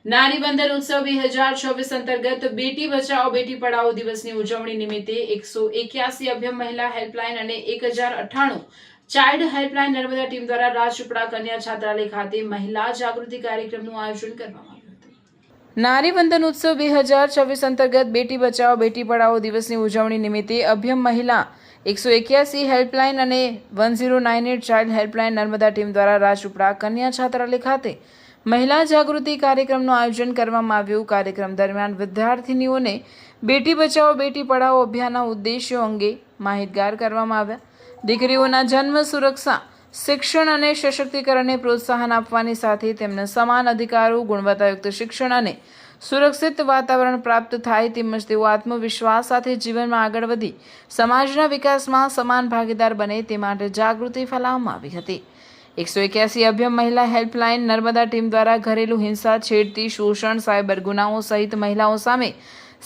નારી બંધન ઉત્સવ 2024 અંતર્ગત બેટી બચાવો બેટી પઢાઓ દિવસની ઉજવણી નિમિત્તે 181 અભ્યમ મહિલા હેલ્પલાઇન અને 1098 ચાઇલ્ડ હેલ્પલાઇન નર્મદા ટીમ દ્વારા રાજપીપળા કન્યા છાત્રાલય ખાતે મહિલા જાગૃતિ કાર્યક્રમનું આયોજન કરવામાં આવ્યું હતું। નારી બંધન ઉત્સવ 2024 અંતર્ગત બેટી બચાવો બેટી પઢાઓ દિવસની ઉજવણી નિમિત્તે અભ્યમ મહિલા 181 હેલ્પલાઇન અને 1098 ચાઇલ્ડ હેલ્પલાઇન નર્મદા ટીમ દ્વારા રાજપીપળા કન્યા છાત્રાલય ખાતે મહિલા જાગૃતિ કાર્યક્રમનું આયોજન કરવામાં આવ્યું। કાર્યક્રમ દરમિયાન વિદ્યાર્થીનીઓને બેટી બચાવો બેટી પઢાઓ અભિયાનના ઉદ્દેશ્યો અંગે માહિતગાર કરવામાં આવ્યા। દીકરીઓના જન્મ, સુરક્ષા, શિક્ષણ અને સશક્તિકરણને પ્રોત્સાહન આપવાની સાથે તેમને સમાન અધિકારો, ગુણવત્તાયુક્ત શિક્ષણ અને સુરક્ષિત વાતાવરણ પ્રાપ્ત થાય તેમજ તેઓ આત્મવિશ્વાસ સાથે જીવનમાં આગળ વધી સમાજના વિકાસમાં સમાન ભાગીદાર બને તે માટે જાગૃતિ ફેલાવવામાં આવી હતી। 181 અભ્યમ મહિલા હેલ્પલાઇન નર્મદા ટીમ દ્વારા ઘરેલું હિંસા, છેડતી, શોષણ, સાયબર ગુનાઓ સહિત મહિલાઓ સામે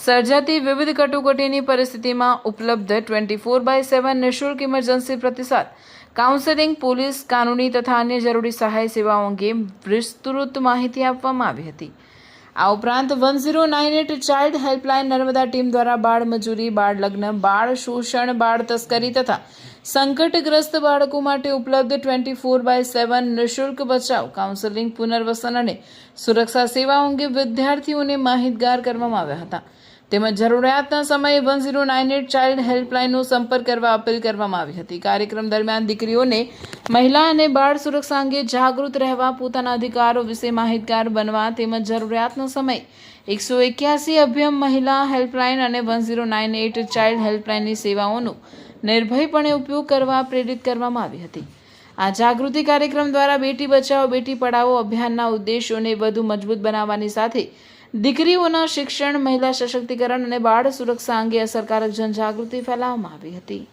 સર્જાતી વિવિધ કટોકટીની પરિસ્થિતિમાં ઉપલબ્ધ 24/7 નિઃશુલ્ક ઇમરજન્સી પ્રતિસાદ, કાઉન્સેલિંગ, પોલીસ, કાનૂની તથા અન્ય જરૂરી સહાય સેવાઓ અંગે વિસ્તૃત માહિતી આપવામાં આવી હતી। આ ઉપરાંત 1098 ચાઇલ્ડ હેલ્પલાઇન નર્મદા ટીમ દ્વારા બાળ મજૂરી, બાળ લગ્ન, બાળ શોષણ, બાળ તસ્કરી તથા સંકટગ્રસ્ત બાળકો માટે ઉપલબ્ધ 24/7 નિઃશુલ્ક બચાવ, કાઉન્સેલિંગ, પુનર્વસન અને સુરક્ષા સેવાઓ અંગે વિદ્યાર્થીઓને માહિતગાર કરવામાં આવ્યા હતા। તેમજ જરૂરિયાતના સમયે 1098 ચાઇલ્ડ હેલ્પલાઇનનો સંપર્ક કરવા અપીલ કરવામાં આવી હતી। કાર્યક્રમ દરમિયાન દીકરીઓને મહિલા અને બાળ સુરક્ષા અંગે જાગૃત રહેવા, પોતાના અધિકારો વિશે માહિતગાર બનવા તેમજ જરૂરિયાતના સમયે 181 અભ્યમ મહિલા હેલ્પલાઇન અને 1098 ચાઇલ્ડ હેલ્પલાઇનની સેવાઓનો નિર્ભયપણે ઉપયોગ કરવા પ્રેરિત કરવામાં આવી હતી। આ જાગૃતિ કાર્યક્રમ દ્વારા બેટી બચાવો બેટી પઢાઓ અભિયાનના ઉદ્દેશોને વધુ મજબૂત બનાવવાની સાથે દીકરીઓના શિક્ષણ, મહિલા સશક્તિકરણ અને બાળ સુરક્ષા અંગે અસરકારક જનજાગૃતિ ફેલાવવામાં આવી હતી।